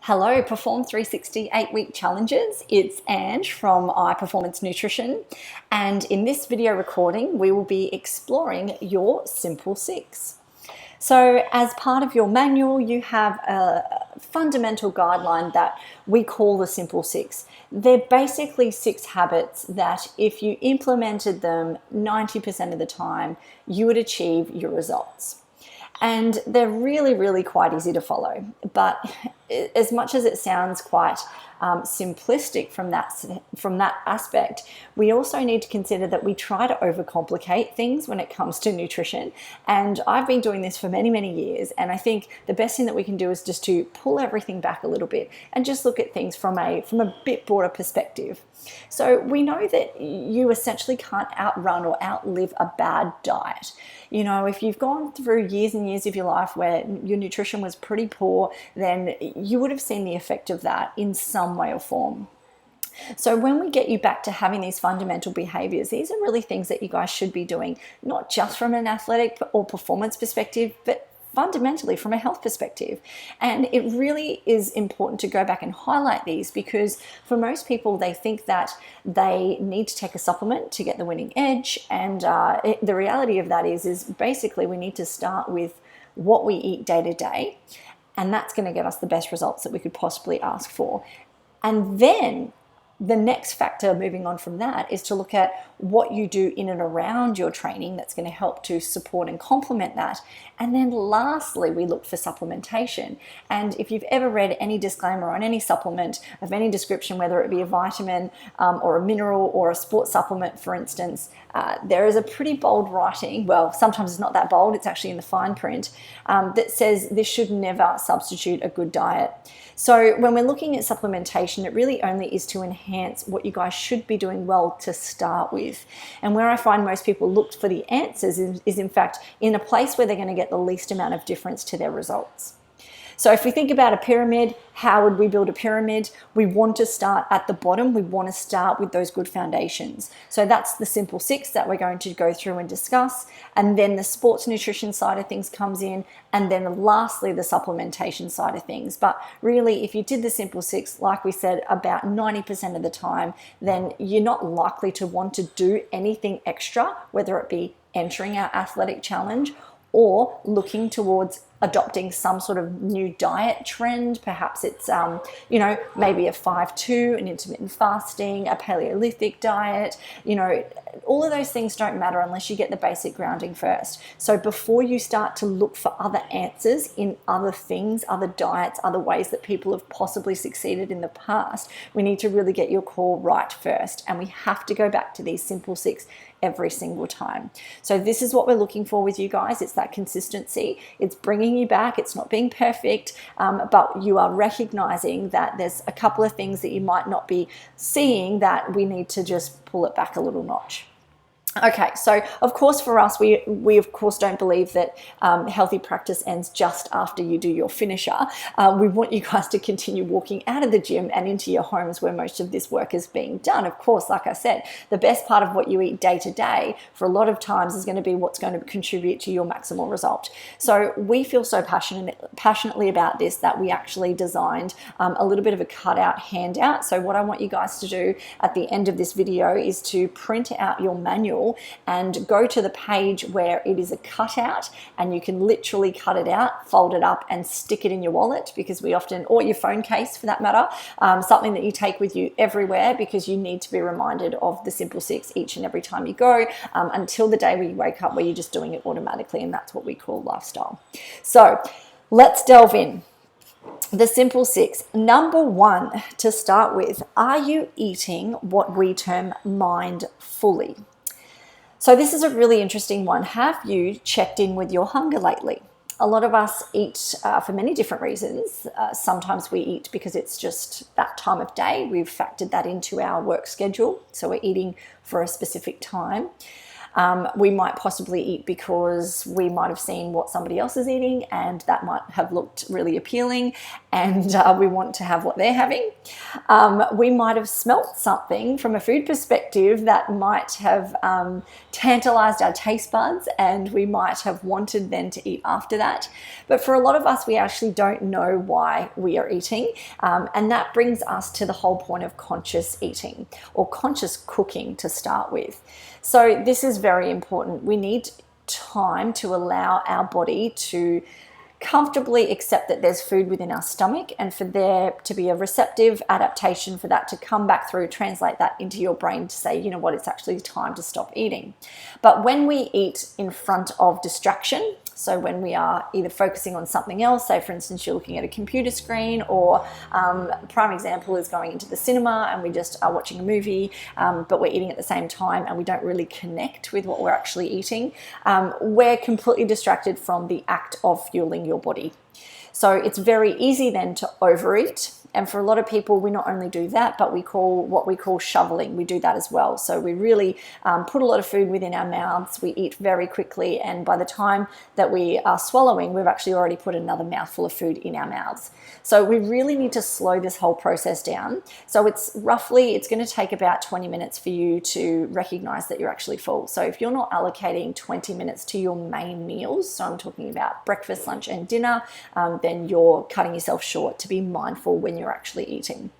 Hello, Perform 360 8-week challenges. It's Ange from iPerformance Nutrition, and in this video recording, we will be exploring your Simple Six. So as part of your manual, you have a fundamental guideline that we call the Simple Six. They're basically 6 habits that if you implemented them 90% of the time, you would achieve your results. And they're really quite easy to follow. But as much as it sounds quite simplistic from that aspect, we also need to consider that we try to overcomplicate things when it comes to nutrition. And I've been doing this for many years, and I think the best thing that we can do is just to pull everything back a little bit and just look at things from a bit broader perspective. So we know that you essentially can't outrun or outlive a bad diet. You know, if you've gone through years and years of your life where your nutrition was pretty poor, then you would have seen the effect of that in some way or form. So when we get you back to having these fundamental behaviors, these are really things that you guys should be doing, not just from an athletic or performance perspective, but fundamentally from a health perspective. And it really is important to go back and highlight these, because for most people, they think that they need to take a supplement to get the winning edge. And the reality of that is basically we need to start with what we eat day to day. And that's going to get us the best results that we could possibly ask for. And then the next factor moving on from that is to look at what you do in and around your training that's going to help to support and complement that. And then lastly, we look for supplementation. And if you've ever read any disclaimer on any supplement of any description, whether it be a vitamin or a mineral or a sports supplement, for instance, there is a pretty bold writing, well, sometimes it's not that bold, it's actually in the fine print, that says this should never substitute a good diet. So when we're looking at supplementation, it really only is to enhance what you guys should be doing well to start with. And where I find most people look for the answers is in fact in a place where they're going to get the least amount of difference to their results. So if we think about a pyramid, how would we build a pyramid? We want to start at the bottom. We want to start with those good foundations. So that's the Simple Six that we're going to go through and discuss. And then the sports nutrition side of things comes in. And then lastly, the supplementation side of things. But really, if you did the Simple Six, like we said, about 90% of the time, then you're not likely to want to do anything extra, whether it be entering our athletic challenge or looking towards adopting some sort of new diet trend. Perhaps it's, maybe a 5-2, an intermittent fasting, a Paleolithic diet. All of those things don't matter unless you get the basic grounding first. So before you start to look for other answers in other things, other diets, other ways that people have possibly succeeded in the past, we need to really get your core right first. And we have to go back to these Simple Six every single time. So this is what we're looking for with you guys. It's that consistency. It's bringing you back. It's not being perfect, but you are recognizing that there's a couple of things that you might not be seeing that we need to just pull it back a little notch. Okay, so of course for us, we of course don't believe that healthy practice ends just after you do your finisher. We want you guys to continue walking out of the gym and into your homes where most of this work is being done. Of course, like I said, the best part of what you eat day to day for a lot of times is going to be what's going to contribute to your maximal result. So we feel so passionately about this that we actually designed a little bit of a cutout handout. So what I want you guys to do at the end of this video is to print out your manual and go to the page where it is a cutout, and you can literally cut it out, fold it up and stick it in your wallet, because we often, or your phone case for that matter, something that you take with you everywhere, because you need to be reminded of the Simple Six each and every time you go, until the day where you wake up where you're just doing it automatically, and that's what we call lifestyle. So let's delve in. The Simple Six. Number 1 to start with, are you eating what we term mindfully? So this is a really interesting one. Have you checked in with your hunger lately? A lot of us eat for many different reasons. Sometimes we eat because it's just that time of day. We've factored that into our work schedule, so we're eating for a specific time. We might possibly eat because we might have seen what somebody else is eating and that might have looked really appealing, and we want to have what they're having. We might have smelt something from a food perspective that might have tantalized our taste buds, and we might have wanted then to eat after that. But for a lot of us, we actually don't know why we are eating, and that brings us to the whole point of conscious eating or conscious cooking to start with. So this is very important. We need time to allow our body to comfortably accept that there's food within our stomach, and for there to be a receptive adaptation for that to come back through, translate that into your brain to say, you know what, it's actually time to stop eating. But when we eat in front of distraction, so when we are either focusing on something else, say for instance you're looking at a computer screen, or prime example is going into the cinema and we just are watching a movie, but we're eating at the same time and we don't really connect with what we're actually eating, we're completely distracted from the act of fueling your body. So it's very easy then to overeat. And for a lot of people, we not only do that, but we call what we call shoveling. We do that as well. So we really put a lot of food within our mouths. We eat very quickly. And by the time that we are swallowing, we've actually already put another mouthful of food in our mouths. So we really need to slow this whole process down. So it's going to take about 20 minutes for you to recognize that you're actually full. So if you're not allocating 20 minutes to your main meals, so I'm talking about breakfast, lunch, and dinner, then you're cutting yourself short. To be mindful when you're actually eating.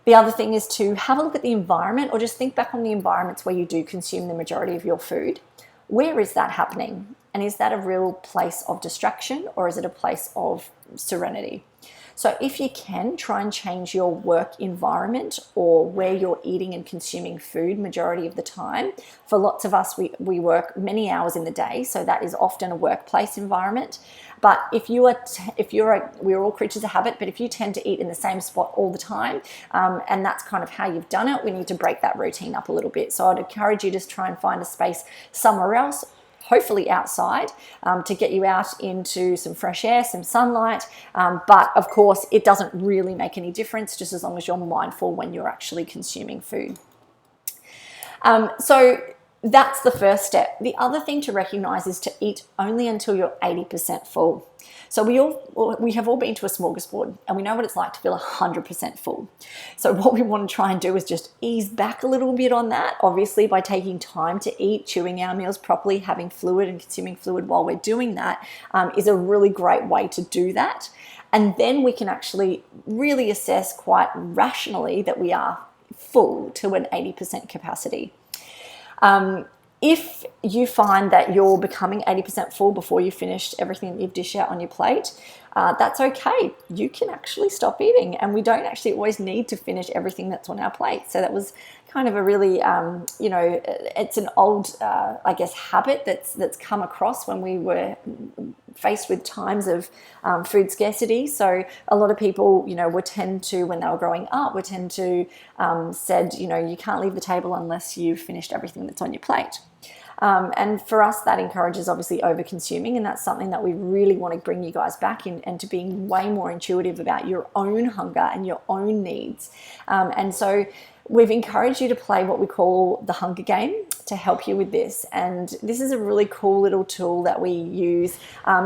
The other thing is to have a look at the environment, or just think back on the environments where you do consume the majority of your food. Where is that happening? And is that a real place of distraction, or is it a place of serenity? So if you can, try and change your work environment or where you're eating and consuming food majority of the time. For lots of us, we work many hours in the day, so that is often a workplace environment. But we're all creatures of habit, but if you tend to eat in the same spot all the time, and that's kind of how you've done it, we need to break that routine up a little bit. So I'd encourage you to try and find a space somewhere else, hopefully outside, to get you out into some fresh air, some sunlight. But of course, it doesn't really make any difference, just as long as you're mindful when you're actually consuming food. So that's the first step. The other thing to recognize is to eat only until you're 80% full. So we have all been to a smorgasbord, and we know what it's like to feel 100% full. So what we want to try and do is just ease back a little bit on that, obviously by taking time to eat, chewing our meals properly, having fluid and consuming fluid while we're doing that is a really great way to do that. And then we can actually really assess quite rationally that we are full to an 80% capacity. If you find that you're becoming 80% full before you've finished everything that you've dished out on your plate, that's okay. You can actually stop eating, and we don't actually always need to finish everything that's on our plate. So that was kind of a really, it's an old, habit that's come across when we were faced with times of food scarcity. So a lot of people, when they were growing up, said, you can't leave the table unless you've finished everything that's on your plate. And for us, that encourages obviously over consuming, and that's something that we really want to bring you guys back in, and to being way more intuitive about your own hunger and your own needs. And so we've encouraged you to play what we call the hunger game to help you with this. And this is a really cool little tool that we use,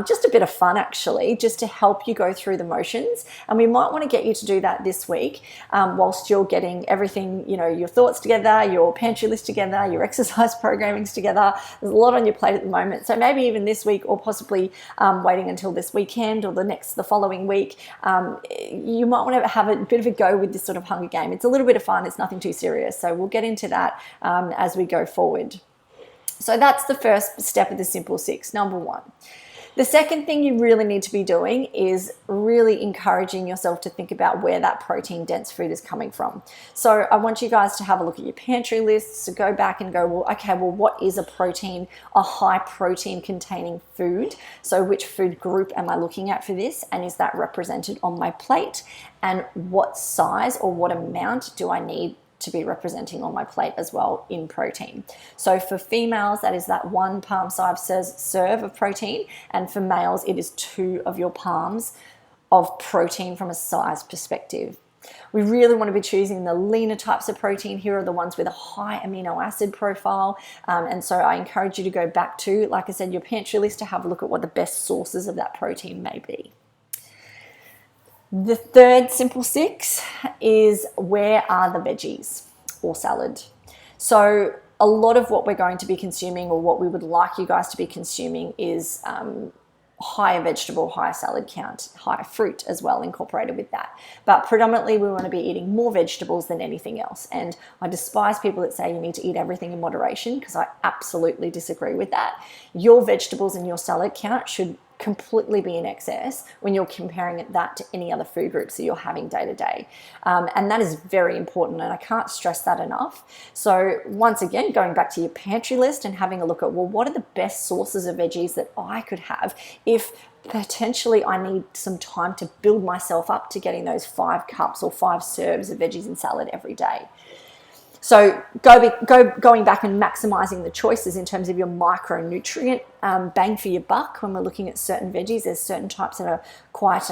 just a bit of fun actually, just to help you go through the motions. And we might want to get you to do that this week, whilst you're getting everything, your thoughts together, your pantry list together, your exercise programmings together. There's a lot on your plate at the moment. So maybe even this week, or possibly waiting until this weekend or the following week, you might want to have a bit of a go with this sort of hunger game. It's a little bit of fun. It's nothing too serious. So we'll get into that as we go forward. So that's the first step of the Simple Six, number one. The second thing you really need to be doing is really encouraging yourself to think about where that protein dense food is coming from. So I want you guys to have a look at your pantry lists, to go back and go, what is a high protein containing food? So which food group am I looking at for this? And is that represented on my plate? And what size or what amount do I need to be representing on my plate as well in protein? So for females, that is that 1 palm-sized serve of protein, and for males, it is 2 of your palms of protein from a size perspective. We really want to be choosing the leaner types of protein. Here are the ones with a high amino acid profile. And so I encourage you to go back to, like I said, your pantry list to have a look at what the best sources of that protein may be. The third simple six is, where are the veggies or salad? So a lot of what we're going to be consuming, or what we would like you guys to be consuming, is higher vegetable, higher salad count, higher fruit as well incorporated with that. But predominantly we want to be eating more vegetables than anything else. And I despise people that say you need to eat everything in moderation, because I absolutely disagree with that. Your vegetables and your salad count should completely be in excess when you're comparing that to any other food groups that you're having day to day. And that is very important, and I can't stress that enough. So once again, going back to your pantry list and having a look at, well, what are the best sources of veggies that I could have if potentially I need some time to build myself up to getting those 5 cups or 5 serves of veggies and salad every day. So going back and maximizing the choices in terms of your micronutrient bang for your buck. When we're looking at certain veggies, there's certain types that are quite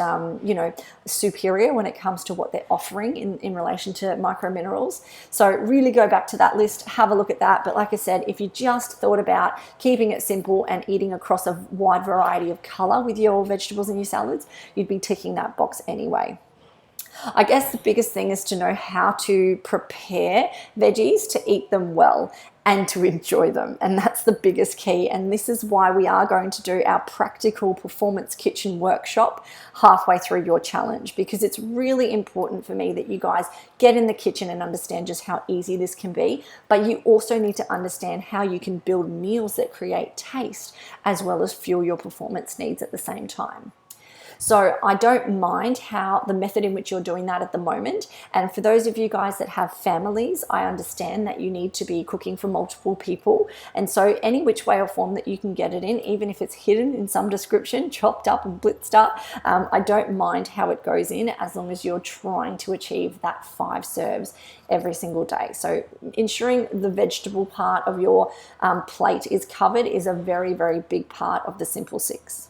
superior when it comes to what they're offering in relation to microminerals. So really go back to that list, have a look at that. But like I said, if you just thought about keeping it simple and eating across a wide variety of color with your vegetables and your salads, you'd be ticking that box anyway. I guess the biggest thing is to know how to prepare veggies to eat them well and to enjoy them. And that's the biggest key. And this is why we are going to do our practical performance kitchen workshop halfway through your challenge, because it's really important for me that you guys get in the kitchen and understand just how easy this can be. But you also need to understand how you can build meals that create taste as well as fuel your performance needs at the same time. So I don't mind how the method in which you're doing that at the moment. And for those of you guys that have families, I understand that you need to be cooking for multiple people. And so any which way or form that you can get it in, even if it's hidden in some description, chopped up and blitzed up, I don't mind how it goes in, as long as you're trying to achieve that 5 serves every single day. So ensuring the vegetable part of your plate is covered is a very, very big part of the Simple Six.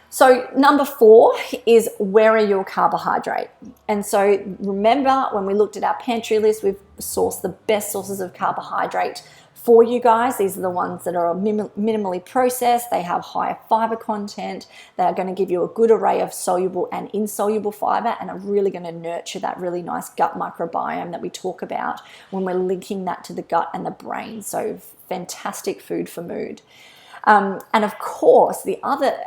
So number 4 is, where are your carbohydrate? And so remember, when we looked at our pantry list, we've sourced the best sources of carbohydrate for you guys. These are the ones that are minimally processed. They have higher fiber content. They are going to give you a good array of soluble and insoluble fiber, and are really going to nurture that really nice gut microbiome that we talk about when we're linking that to the gut and the brain. So fantastic food for mood. And of course, the other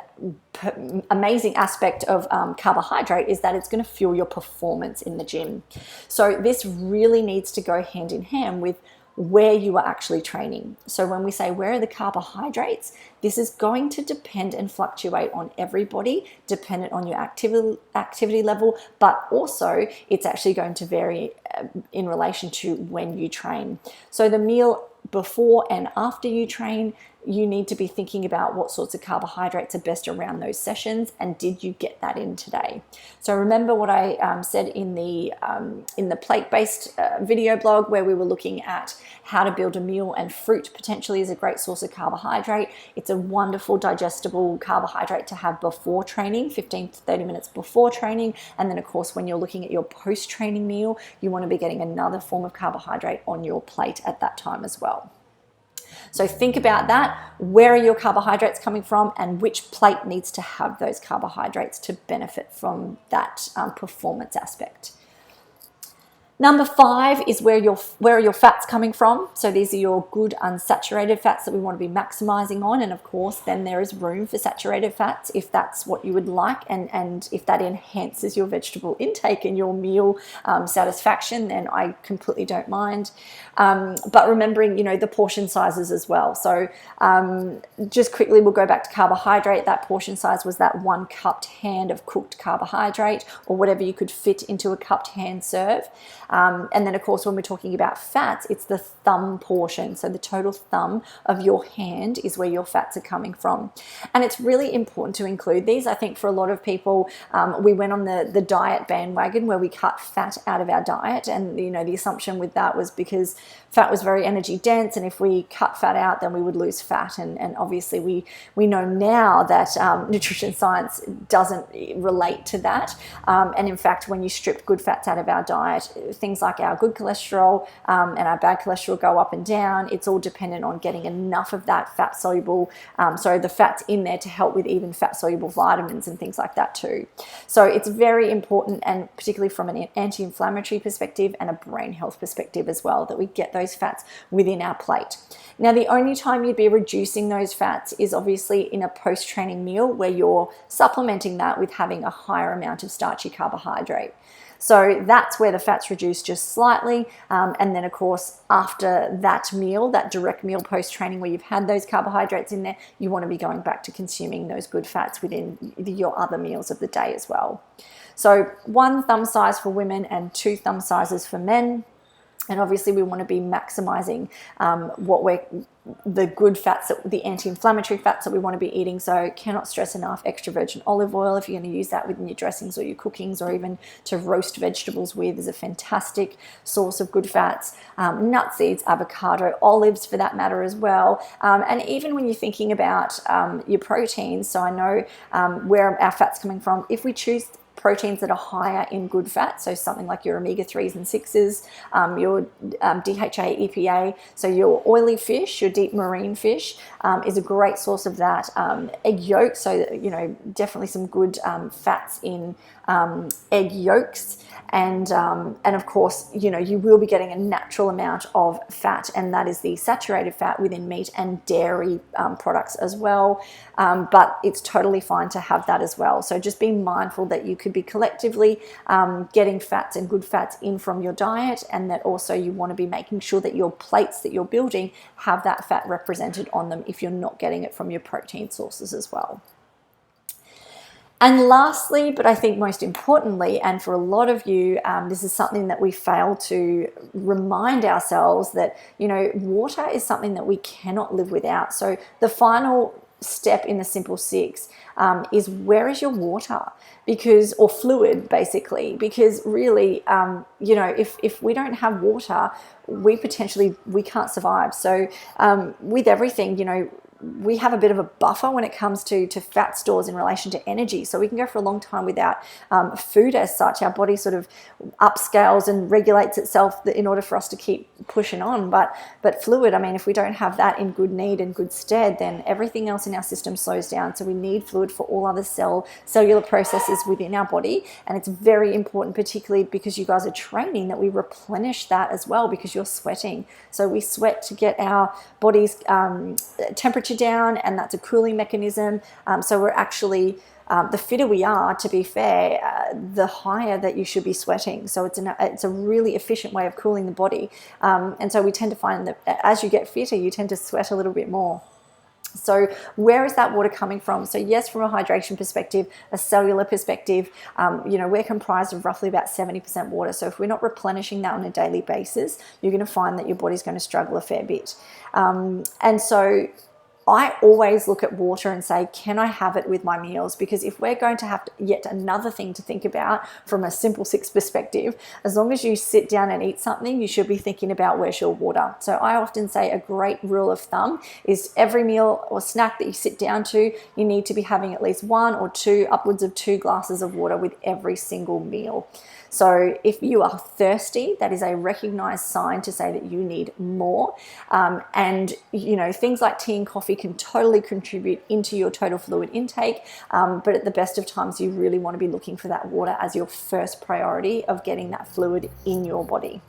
amazing aspect of carbohydrate is that it's going to fuel your performance in the gym. So this really needs to go hand in hand with where you are actually training. So when we say, where are the carbohydrates, this is going to depend and fluctuate on everybody, dependent on your activity level, but also it's actually going to vary in relation to when you train. So the meal before and after you train, you need to be thinking about what sorts of carbohydrates are best around those sessions, and did you get that in today? So remember what I said in the plate-based video blog, where we were looking at how to build a meal, and fruit potentially is a great source of carbohydrate. It's a wonderful digestible carbohydrate to have before training, 15 to 30 minutes before training. And then of course, when you're looking at your post-training meal, you want to be getting another form of carbohydrate on your plate at that time as well. So think about that. Where are your carbohydrates coming from, and which plate needs to have those carbohydrates to benefit from that performance aspect? Number 5 is, where are your fats coming from? So these are your good unsaturated fats that we want to be maximizing on. And of course, then there is room for saturated fats if that's what you would like, and if that enhances your vegetable intake and your meal satisfaction, then I completely don't mind. But remembering, the portion sizes as well. So just quickly, we'll go back to carbohydrate. That portion size was that 1 cupped hand of cooked carbohydrate, or whatever you could fit into a cupped hand serve. And then of course, when we're talking about fats, it's the thumb portion. So the total thumb of your hand is where your fats are coming from. And it's really important to include these. I think for a lot of people, we went on the diet bandwagon where we cut fat out of our diet. And, you know, the assumption with that was because fat was very energy dense, and if we cut fat out, then we would lose fat. And obviously we know now that nutrition science doesn't relate to that. And in fact, when you strip good fats out of our diet, things like our good cholesterol and our bad cholesterol go up and down. It's all dependent on getting enough of that fat soluble, the fats in there to help with even fat soluble vitamins and things like that too. So it's very important, and particularly from an anti-inflammatory perspective and a brain health perspective as well, that we get those fats within our plate. Now, the only time you'd be reducing those fats is obviously in a post-training meal where you're supplementing that with having a higher amount of starchy carbohydrate. So that's where the fat's reduced just slightly. And then, of course, after that meal, that direct meal post-training where you've had those carbohydrates in there, you want to be going back to consuming those good fats within your other meals of the day as well. So 1 thumb size for women and 2 thumb sizes for men. And obviously we want to be maximizing the good fats, the anti-inflammatory fats that we want to be eating. So cannot stress enough, extra virgin olive oil, if you're going to use that within your dressings or your cookings, or even to roast vegetables with, is a fantastic source of good fats. Nut seeds, avocado, olives for that matter as well. And even when you're thinking about your proteins, so I know where our fat's coming from, if we choose proteins that are higher in good fat, so something like your omega-3s and 6s, your DHA, EPA, so your oily fish, your deep marine fish is a great source of that. Egg yolks, so, you know, definitely some good fats in egg yolks. And of course, you know, you will be getting a natural amount of fat, and that is the saturated fat within meat and dairy products as well. But it's totally fine to have that as well. So just be mindful that you could be collectively getting fats and good fats in from your diet, and that also you want to be making sure that your plates that you're building have that fat represented on them if you're not getting it from your protein sources as well. And lastly, but I think most importantly, and for a lot of you, this is something that we fail to remind ourselves that, you know, water is something that we cannot live without. So the final step in the Simple Six is, where is your water? Or fluid basically, because really, you know, if we don't have water, we can't survive. So with everything, you know, we have a bit of a buffer when it comes to fat stores in relation to energy. So we can go for a long time without food as such. Our body sort of upscales and regulates itself in order for us to keep pushing on. But fluid, I mean, if we don't have that in good need and good stead, then everything else in our system slows down. So we need fluid for all other cellular processes within our body. And it's very important, particularly because you guys are training, that we replenish that as well, because you're sweating. So we sweat to get our body's temperature down, and that's a cooling mechanism. So we're actually, the fitter we are, to be fair, the higher that you should be sweating. So it's a really efficient way of cooling the body. And so we tend to find that as you get fitter, you tend to sweat a little bit more. So where is that water coming from? So yes, from a hydration perspective, a cellular perspective, you know, we're comprised of roughly about 70% water. So if we're not replenishing that on a daily basis, you're going to find that your body's going to struggle a fair bit. And so I always look at water and say, can I have it with my meals? Because if we're going to have yet another thing to think about from a Simple Six perspective, as long as you sit down and eat something, you should be thinking about, where's your water? So I often say a great rule of thumb is every meal or snack that you sit down to, you need to be having at least 1 or 2, upwards of 2 glasses of water with every single meal. So if you are thirsty, that is a recognized sign to say that you need more. And, you know, things like tea and coffee can totally contribute into your total fluid intake. But at the best of times, you really want to be looking for that water as your first priority of getting that fluid in your body.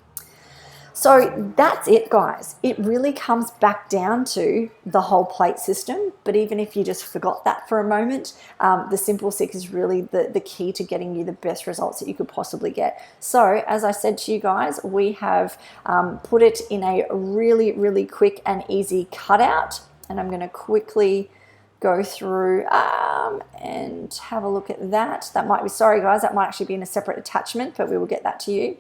So that's it, guys. It really comes back down to the whole plate system. But even if you just forgot that for a moment, the Simple Six is really the key to getting you the best results that you could possibly get. So as I said to you guys, we have put it in a really, really quick and easy cutout. And I'm going to quickly go through and have a look at that. That might be, sorry guys, that might actually be in a separate attachment, but we will get that to you.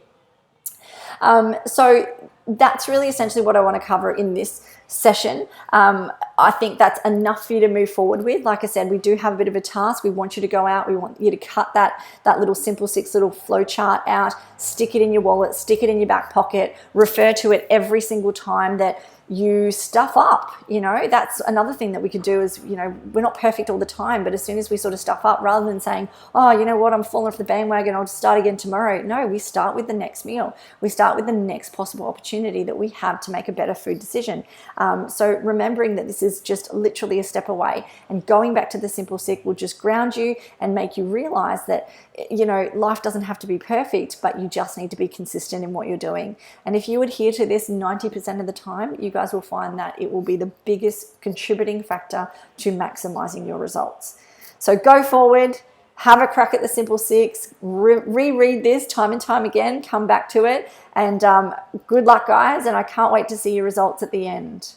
So that's really essentially what I want to cover in this session. I think that's enough for you to move forward with. Like I said, we do have a bit of a task. We want you to go out. We want you to cut that little Simple Six little flow chart out, stick it in your wallet, stick it in your back pocket, refer to it every single time that you stuff up. You know, that's another thing that we could do is, you know, we're not perfect all the time, but as soon as we sort of stuff up, rather than saying, oh, you know what, I'm falling off the bandwagon, I'll just start again tomorrow. No, we start with the next meal. We start with the next possible opportunity that we have to make a better food decision. So remembering that this is just literally a step away, and going back to the Simple Six will just ground you and make you realize that, you know, life doesn't have to be perfect, but you just need to be consistent in what you're doing. And if you adhere to this 90% of the time, you guys will find that it will be the biggest contributing factor to maximizing your results. So go forward, have a crack at the Simple Six, reread this time and time again, come back to it, and good luck, guys, and I can't wait to see your results at the end.